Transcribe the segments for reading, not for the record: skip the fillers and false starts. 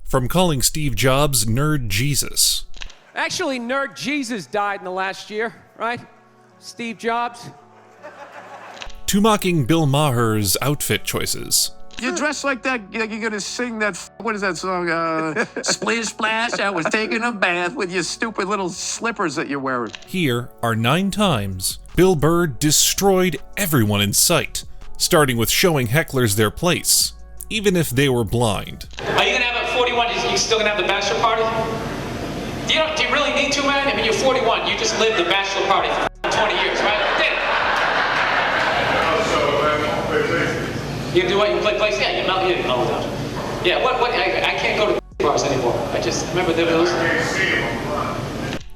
From calling Steve Jobs Nerd Jesus. Actually, Nerd Jesus died in the last year, right? Steve Jobs. To mocking Bill Maher's outfit choices. You dress like that, like you're gonna sing that, what is that song? Splish Splash, I was taking a bath with your stupid little slippers that you're wearing. Here are 9 times Bill Burr destroyed everyone in sight, starting with showing hecklers their place, even if they were blind. Are you gonna have at 41, you still gonna have the bachelor party? Do you really need to, man? I mean, you're 41, you just lived the bachelor party for 20 years, right? Did it? You do what? You play place? Yeah, you melt it out. Yeah, I can't go to bars anymore. I just remember those.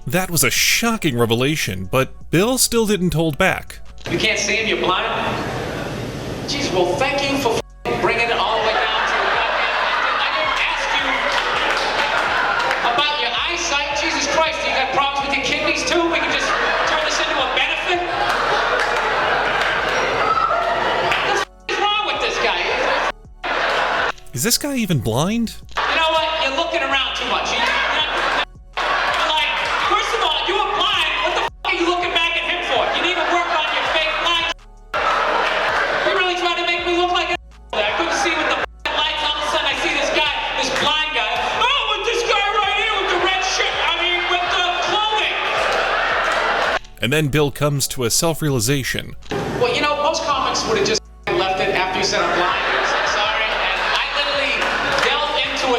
That was a shocking revelation, but Bill still didn't hold back. You can't see him, you're blind? Jeez, well, thank you for bringing it all the way down to your goddamn. I didn't ask you about your eyesight. Jesus Christ, you got problems with your kidneys too? We can just turn this into a benefit? Is this guy even blind? You know what? You're looking around too much. You're like, first of all, you were blind. What the are you looking back at him for? You need to work on your fake blind. You really trying to make me look like I couldn't see with the lights. All of a sudden, I see this guy, this blind guy. Oh, with this guy right here with the red shirt. I mean, with the clothing. And then Bill comes to a self-realization. Well, you know, most comics would have just left it after you said I'm blind.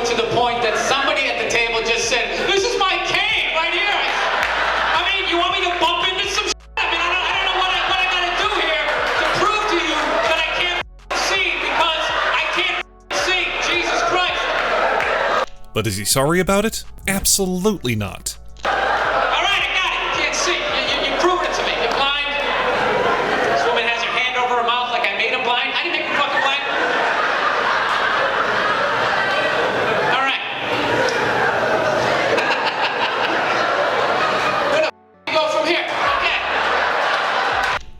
To the point that somebody at the table just said, "This is my cane right here." I mean, you want me to bump into some shit? I mean, I don't know what I gotta do here to prove to you that I can't see because I can't see. Jesus Christ. But is he sorry about it? Absolutely not. All right, I got it. You can't see. You proved it to me. You're blind. This woman has her hand over her mouth like I made her blind. I didn't make her fucking blind.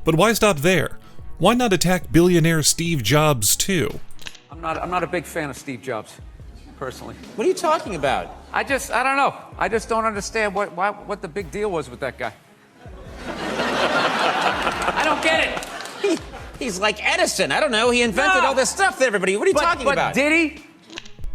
But why stop there? Why not attack billionaire Steve Jobs too? I'm not a big fan of Steve Jobs, personally. What are you talking about? I don't know. I just don't understand what the big deal was with that guy. I don't get it. He's like Edison. I don't know. He invented all this stuff to everybody. What are you talking about? But did he?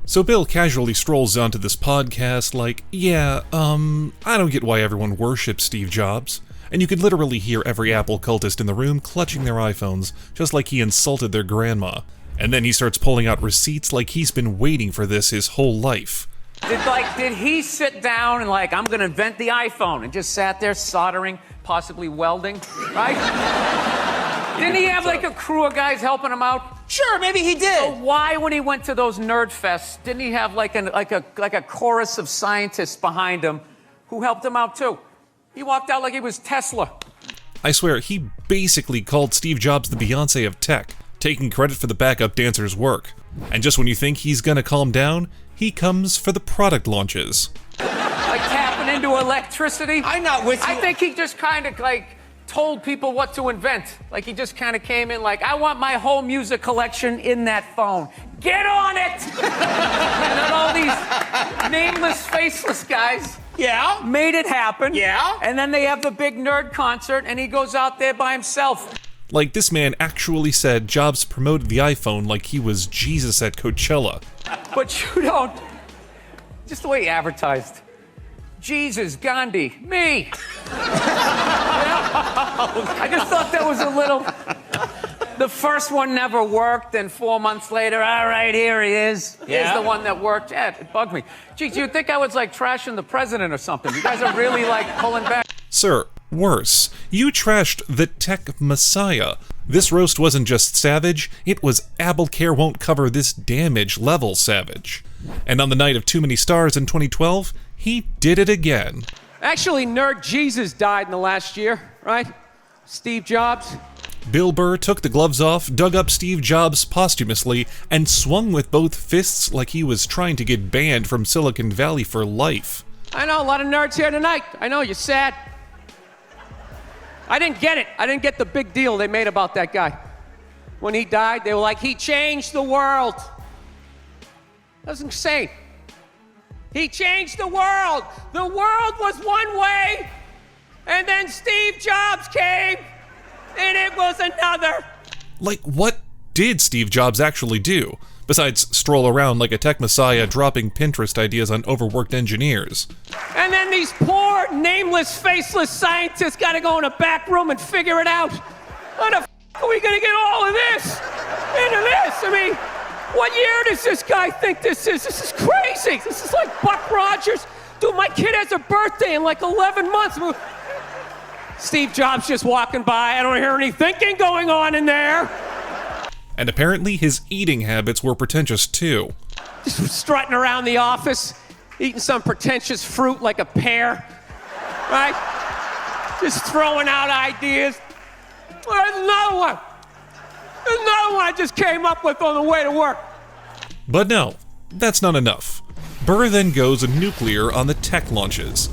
So Bill casually strolls onto this podcast like, yeah, I don't get why everyone worships Steve Jobs. And you could literally hear every Apple cultist in the room clutching their iPhones, just like he insulted their grandma. And then he starts pulling out receipts like he's been waiting for this his whole life. Did he sit down and I'm gonna invent the iPhone and just sat there soldering, possibly welding, right? Didn't he have a crew of guys helping him out? Sure, maybe he did. So why, when he went to those nerd fests, didn't he have a chorus of scientists behind him who helped him out too? He walked out like he was Tesla. I swear, he basically called Steve Jobs the Beyonce of tech, taking credit for the backup dancer's work. And just when you think he's gonna calm down, he comes for the product launches. Like tapping into electricity? I'm not with you. I think he just kind of told people what to invent. He just kind of came in I want my whole music collection in that phone. Get on it! And then all these nameless, faceless guys made it happen. Yeah? And then they have the big nerd concert, and he goes out there by himself. This man actually said Jobs promoted the iPhone like he was Jesus at Coachella. But you don't. Just the way he advertised. Jesus, Gandhi, me. I just thought that was a little... The first one never worked, and 4 months later, all right, here he is. Here's the one that worked. Yeah, it bugged me. Geez, you'd think I was trashing the president or something. You guys are really pulling back. Sir, worse. You trashed the tech messiah. This roast wasn't just savage, it was AppleCare won't cover this damage level savage. And on the night of Too Many Stars in 2012, he did it again. Actually, Nerd Jesus died in the last year, right? Steve Jobs. Bill Burr took the gloves off, dug up Steve Jobs posthumously, and swung with both fists like he was trying to get banned from Silicon Valley for life. I know, a lot of nerds here tonight. I know, you're sad. I didn't get it. I didn't get the big deal they made about that guy. When he died, they were like, he changed the world. That was insane. He changed the world. The world was one way, and then Steve Jobs came, and it was another. Like, what did Steve Jobs actually do, besides stroll around like a tech messiah dropping Pinterest ideas on overworked engineers? And then these poor, nameless, faceless scientists gotta go in a back room and figure it out. How the f*** are we gonna get all of this into this? I mean, what year does this guy think this is? This is crazy. This is like Buck Rogers. Dude, my kid has a birthday in like 11 months. Steve Jobs just walking by. I don't hear any thinking going on in there. And apparently his eating habits were pretentious too. Just strutting around the office, eating some pretentious fruit like a pear, right? Just throwing out ideas. There's another one. There's another one I just came up with on the way to work. But no, that's not enough. Burr then goes nuclear on the tech launches.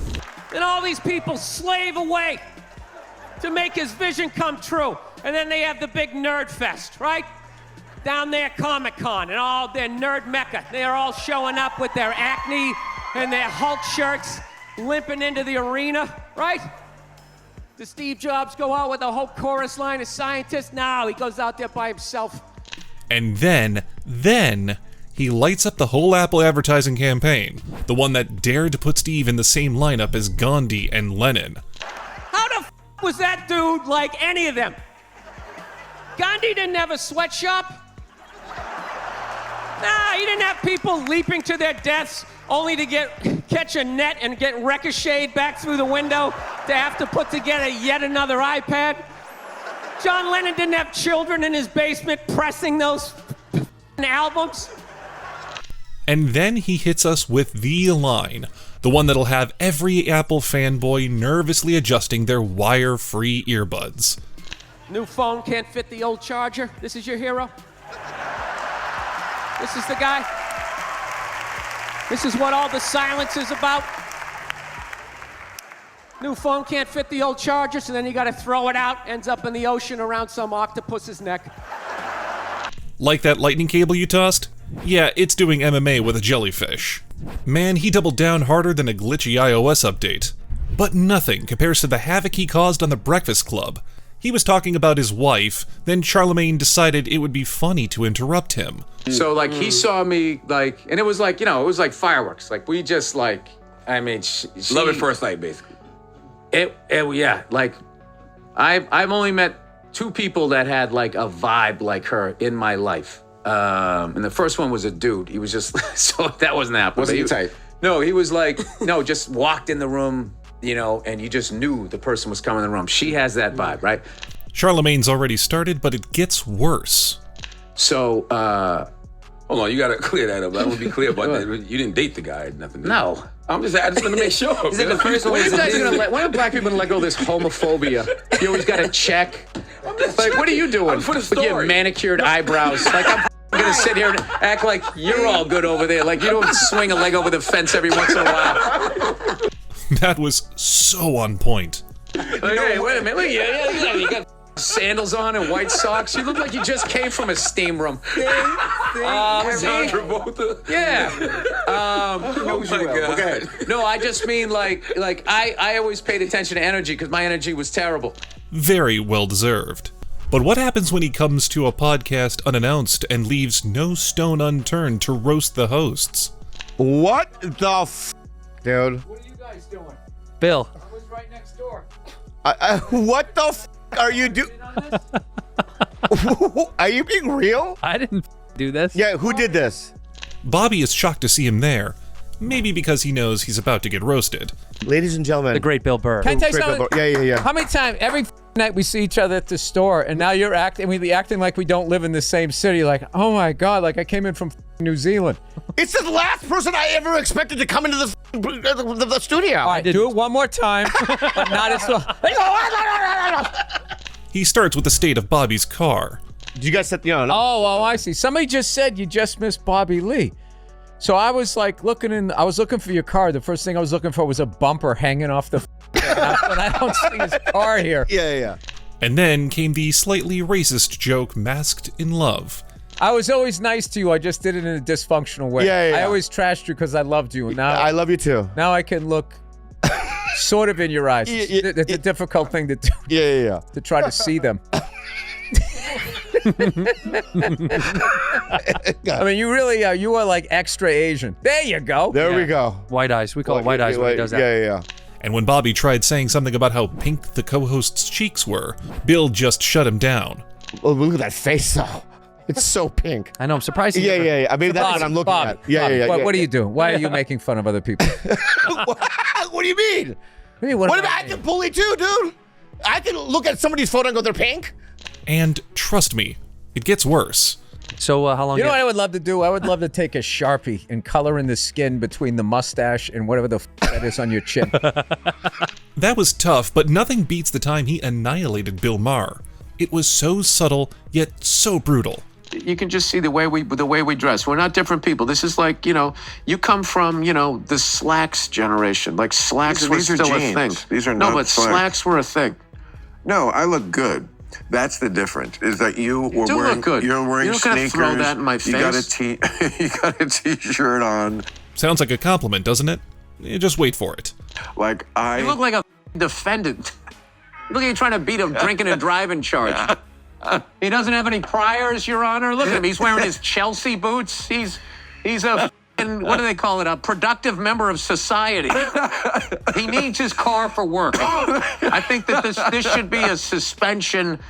And all these people slave away to make his vision come true. And then they have the big nerd fest, right? Down there, Comic-Con, and all their nerd mecca. They're all showing up with their Acne and their Hulk shirts, limping into the arena, right? Does Steve Jobs go out with a whole chorus line of scientists? No, he goes out there by himself. And then he lights up the whole Apple advertising campaign, the one that dared to put Steve in the same lineup as Gandhi and Lenin. How the f*** was that dude like any of them? Gandhi didn't have a sweatshop. Nah, he didn't have people leaping to their deaths only to catch a net and get ricocheted back through the window to have to put together yet another iPad. John Lennon didn't have children in his basement pressing those albums. And then he hits us with the line, the one that'll have every Apple fanboy nervously adjusting their wire-free earbuds. New phone can't fit the old charger. This is your hero? This is the guy? This is what all the silence is about? New phone can't fit the old charger, so then you gotta throw it out, ends up in the ocean around some octopus's neck. Like that lightning cable you tossed? Yeah, it's doing MMA with a jellyfish. Man, he doubled down harder than a glitchy iOS update. But nothing compares to the havoc he caused on the Breakfast Club. He was talking about his wife, then Charlemagne decided it would be funny to interrupt him. So, like, he saw me, like, and it was like, you know, it was like fireworks. Like, we just, like, I mean, love at first sight, basically. Yeah, like, I've only met 2 people that had, like, a vibe like her in my life. And the first one was a dude. He was just, so that wasn't happening. Wasn't he type? No, he was like, no, just walked in the room, you know, and you just knew the person was coming in the room. She has that vibe, right? Charlemagne's already started, but it gets worse. So, hold on, you gotta clear that up. I want to be clear about that. You didn't date the guy, nothing. no. I just want to make sure. Is it the first one? When are black people gonna let go of this homophobia? You always gotta check. Like, what are you doing for the with your story. manicured eyebrows? Like, I'm gonna sit here and act like you're all good over there. Like, you don't swing a leg over the fence every once in a while. That was so on point. Okay, wait a minute. Look, you got sandals on and white socks. You look like you just came from a steam room. John Travolta. Yeah. Oh my God. Okay. No, I just mean like I always paid attention to energy because my energy was terrible. Very well deserved. But what happens when he comes to a podcast unannounced and leaves no stone unturned to roast the hosts? What the f***, dude? What are you guys doing? Bill. I was right next door. What the f*** are you doing? Are you being real? I didn't do this. Yeah, who did this? Bobby is shocked to see him there, maybe because he knows he's about to get roasted. Ladies and gentlemen. The great Bill Burr. Can I tell you Great something? Bill Burr. Yeah. How many times, every night we see each other at the store, and now you're acting like we don't live in the same city. Like, oh my God, like I came in from New Zealand. It's the last person I ever expected to come into the studio. All right, do it one more time, but not as well. He starts with the state of Bobby's car. Did you guys set the Oh, I see. Somebody just said you just missed Bobby Lee. So I was like I was looking for your car. The first thing I was looking for was a bumper hanging off the and I don't see his car here. Yeah. And then came the slightly racist joke masked in love. I was always nice to you. I just did it in a dysfunctional way. Yeah. I always trashed you because I loved you. Now I love you too. Now I can look sort of in your eyes. It's a difficult thing to do. Yeah. To try to see them. I mean, you really are. You are like extra Asian. There you go. There we go. White eyes. We call it white eyes when he does that. Yeah. And when Bobby tried saying something about how pink the co-host's cheeks were, Bill just shut him down. Oh, look at that face, though. It's so pink. I know. I'm surprised. Yeah. I mean, that's what I'm looking at. Yeah. What are you doing? Why are you making fun of other people? What do you mean? What if I can bully too, dude? I can look at somebody's photo and go, they're pink? And trust me, it gets worse. So how long? You know what I would love to do? I would love to take a Sharpie and color in the skin between the mustache and whatever the that is on your chin. That was tough, but nothing beats the time he annihilated Bill Maher. It was so subtle, yet so brutal. You can just see the way we dress. We're not different people. This is like, you come from, the slacks generation. Like slacks were still a thing. These are no, not but slacks were a thing. No, I look good. That's the difference. Is that you were do wearing? Look good. You're wearing You're not sneakers. Gonna throw that in my face. You got a t-shirt on. Sounds like a compliment, doesn't it? Just wait for it. You look like a defendant. Look at you trying to beat a drinking and driving charge. He doesn't have any priors, Your Honor. Look at him. He's wearing his Chelsea boots. He's a what do they call it? A productive member of society. He needs his car for work. I think that this should be a suspension.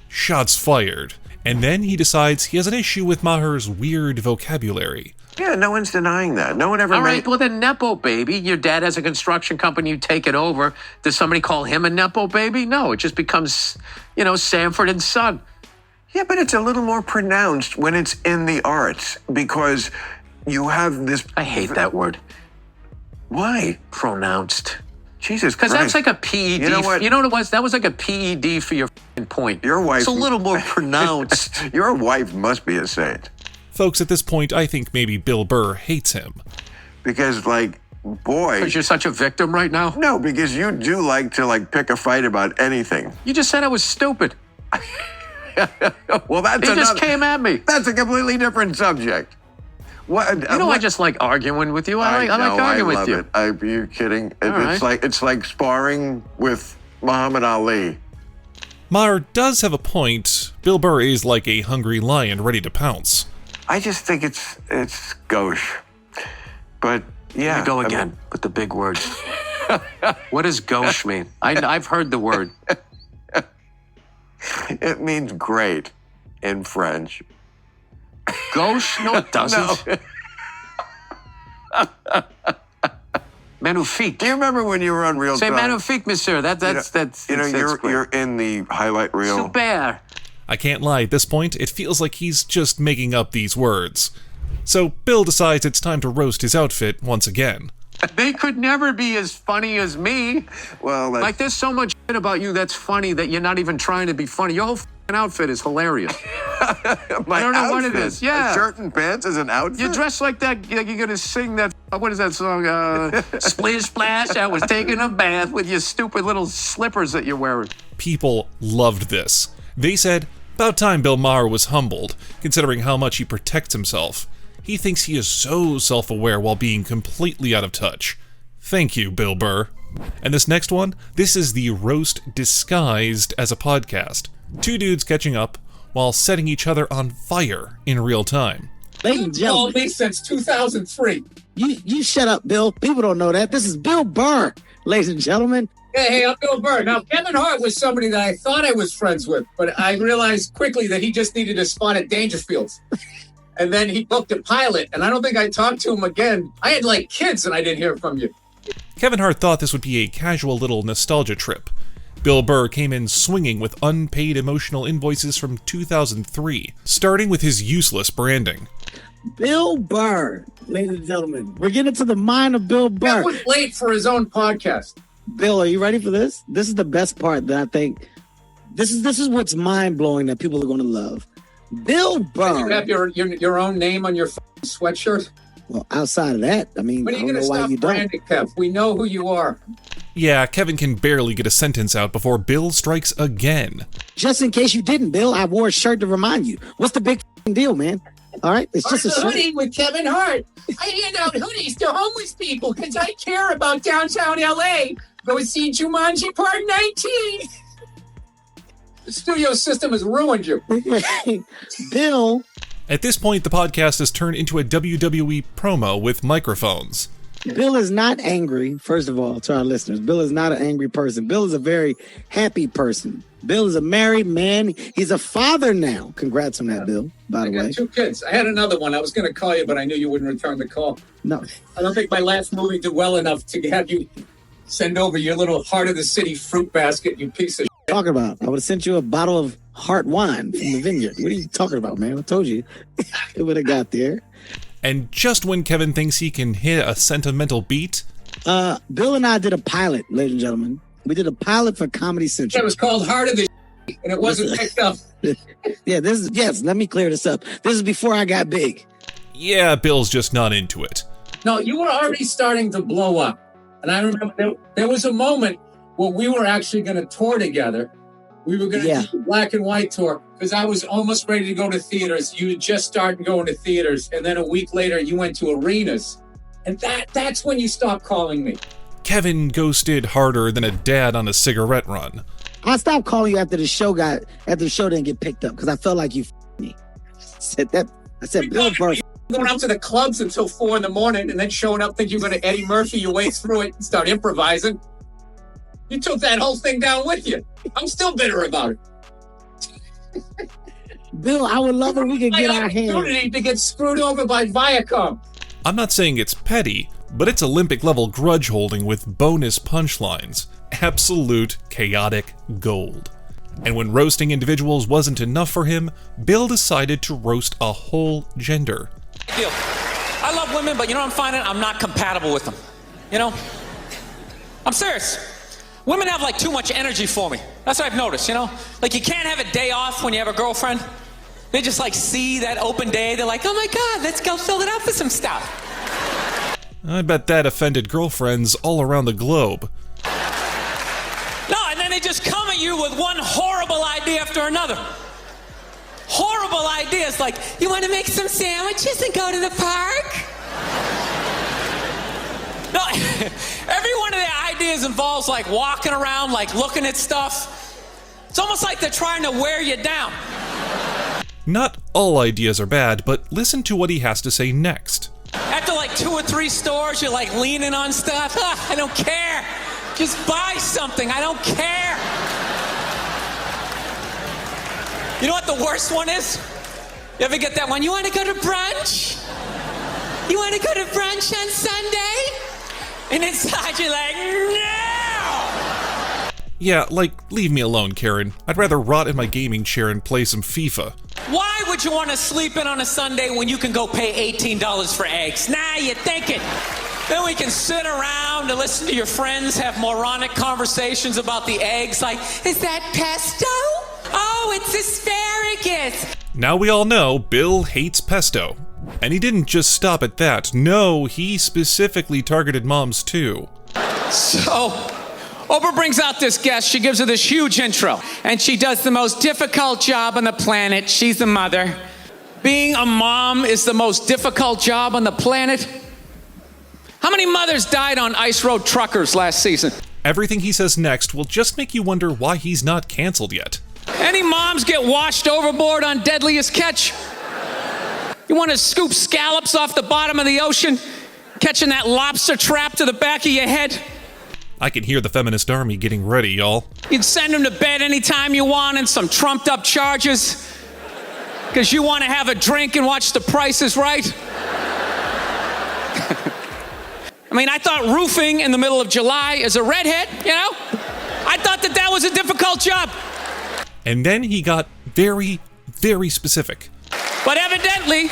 Shots fired. And then he decides he has an issue with Maher's weird vocabulary. Yeah, no one's denying that. No one ever. All right, well then, Nepo baby. Your dad has a construction company. You take it over. Does somebody call him a Nepo baby? No, it just becomes, Sanford and Son. Yeah, but it's a little more pronounced when it's in the arts because you have this. I hate that word. Why? Pronounced. Jesus Christ. Because that's like a PED. You know what? You know what it was? That was like a PED for your point. Your wife. It's a little more pronounced. Your wife must be a saint. Folks, at this point, I think maybe Bill Burr hates him. Because, boy. Because you're such a victim right now? No, because you do like to, pick a fight about anything. You just said I was stupid. Well, that's He just came at me. That's a completely different subject. What? I just like arguing with you. I like arguing with you. Are you kidding? Right. It's like sparring with Muhammad Ali. Maher does have a point. Bill Burr is like a hungry lion ready to pounce. I just think it's gauche. But yeah. You go again with the big words. What does gauche mean? I've heard the word. It means great in French. Gauche? No, it doesn't. No. Magnifique. Do you remember when you were on Real Say Time? magnifique, monsieur. That's you're in the highlight reel. Super. I can't lie, at this point, it feels like he's just making up these words. So Bill decides it's time to roast his outfit once again. They could never be as funny as me. Well, like there's so much shit about you that's funny that you're not even trying to be funny. Your whole outfit is hilarious. I don't know what it is. Yeah. A shirt and pants is an outfit? You dress like that, like you're gonna sing that, what is that song? Splish Splash, I was taking a bath with your stupid little slippers that you're wearing. People loved this. They said, about time Bill Maher was humbled, considering how much he protects himself. He thinks he is so self-aware while being completely out of touch. Thank you, Bill Burr. And this next one, this is the roast disguised as a podcast. Two dudes catching up while setting each other on fire in real time. Ladies and gentlemen, me since 2003. you shut up, Bill. People don't know that. This is Bill Burr, ladies and gentlemen. Hey, I'm Bill Burr. Now, Kevin Hart was somebody that I thought I was friends with, but I realized quickly that he just needed a spot at Dangerfields. And then he booked a pilot, and I don't think I talked to him again. I had kids, and I didn't hear from you. Kevin Hart thought this would be a casual little nostalgia trip. Bill Burr came in swinging with unpaid emotional invoices from 2003, starting with his useless branding. Bill Burr, ladies and gentlemen. We're getting to the mind of Bill Burr. That was late for his own podcast. Bill, are you ready for this? This is the best part that I think. This is what's mind-blowing that people are going to love. Bill Burr. You have your own name on your sweatshirt? Well, outside of that, I mean, When I are you don't going know to why stop you don't. branding, Kev? We know who you are. Yeah, Kevin can barely get a sentence out before Bill strikes again. Just in case you didn't, Bill, I wore a shirt to remind you. What's the big deal, man? All right, it's just a It's a shirt. hoodie with Kevin Hart. I hand out hoodies to homeless people because I care about downtown LA. Go see Jumanji Part 19. The studio system has ruined you. Bill. At this point, the podcast has turned into a WWE promo with microphones. Bill is not angry, first of all, to our listeners. Bill is not an angry person. Bill is a very happy person. Bill is a married man. He's a father now. Congrats on that, Bill, by the I way. got 2 kids. I had another one. I was going to call you, but I knew you wouldn't return the call. No. I don't think my last movie did well enough to have you send over your little heart of the city fruit basket, you piece of Talking about? I would have sent you a bottle of heart wine from the vineyard. What are you talking about, man? I told you. It would have got there. And just when Kevin thinks he can hit a sentimental beat, Bill and I did a pilot, ladies and gentlemen. We did a pilot for Comedy Central. It was called Heart of the and it wasn't picked up. Yeah, let me clear this up. This is before I got big. yeah, Bill's just not into it. No, you were already starting to blow up. And I remember there was a moment where we were actually going to tour together. We were going to do a black and white tour because I was almost ready to go to theaters. You had just started going to theaters. And then a week later, you went to arenas. And that's when you stopped calling me. Kevin ghosted harder than a dad on a cigarette run. I stopped calling you after the show didn't get picked up because I felt like you me. I said Bill Burr. Going out to the clubs until 4 a.m. and then showing up thinking you're going to Eddie Murphy your way through it and start improvising. You took that whole thing down with you. I'm still bitter about it. Bill, I would love if we could get our hands. Opportunity to get screwed over by Viacom. I'm not saying it's petty, but it's Olympic-level grudge holding with bonus punchlines. Absolute chaotic gold. And when roasting individuals wasn't enough for him, Bill decided to roast a whole gender. Deal. I love women, but you know what I'm finding? I'm not compatible with them. You know? I'm serious. Women have like too much energy for me. That's what I've noticed, you know? Like you can't have a day off when you have a girlfriend. They just like see that open day. They're like, oh my God, let's go fill it up with some stuff. I bet that offended girlfriends all around the globe. No, and then they just come at you with one horrible idea after another. Horrible ideas like, you want to make some sandwiches and go to the park? No, every one of their ideas involves like walking around, like looking at stuff. It's almost like they're trying to wear you down. Not all ideas are bad, but listen to what he has to say next. After like 2 or 3 stores, you're like leaning on stuff. I don't care. Just buy something. I don't care. You know what the worst one is? You ever get that one? You want to go to brunch? You want to go to brunch on Sunday? And inside you're like, no! Yeah, like, leave me alone, Karen. I'd rather rot in my gaming chair and play some FIFA. Why would you want to sleep in on a Sunday when you can go pay $18 for eggs? Nah, you're thinking. Then we can sit around and listen to your friends have moronic conversations about the eggs like, is that pesto? Oh, it's asparagus. Now we all know Bill hates pesto. And he didn't just stop at that. No, he specifically targeted moms too. So, Oprah brings out this guest. She gives her this huge intro. And she does the most difficult job on the planet. She's the mother. Being a mom is the most difficult job on the planet. How many mothers died on ice road truckers last season? Everything he says next will just make you wonder why he's not canceled yet. Any moms get washed overboard on Deadliest Catch? You want to scoop scallops off the bottom of the ocean, catching that lobster trap to the back of your head? I can hear the feminist army getting ready, y'all. You'd send them to bed anytime you want in some trumped up charges because you want to have a drink and watch The Price is Right? I mean, I thought roofing in the middle of July as a redhead, you know? I thought that was a difficult job. And then he got very, very specific. But evidently,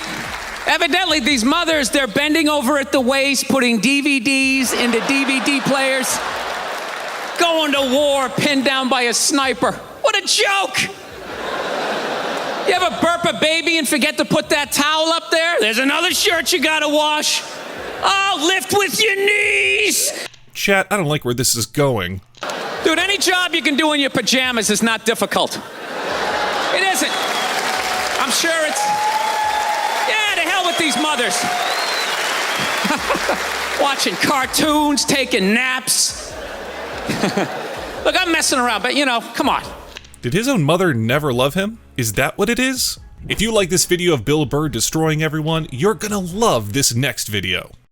these mothers, they're bending over at the waist, putting DVDs into DVD players, going to war pinned down by a sniper. What a joke! You ever burp a baby and forget to put that towel up there? There's another shirt you gotta wash. Oh, lift with your knees. Chat, I don't like where this is going. Dude, any job you can do in your pajamas is not difficult. It isn't. I'm sure it's... Yeah, to hell with these mothers. Watching cartoons, taking naps. Look, I'm messing around, but you know, come on. Did his own mother never love him? Is that what it is? If you like this video of Bill Burr destroying everyone, you're gonna love this next video.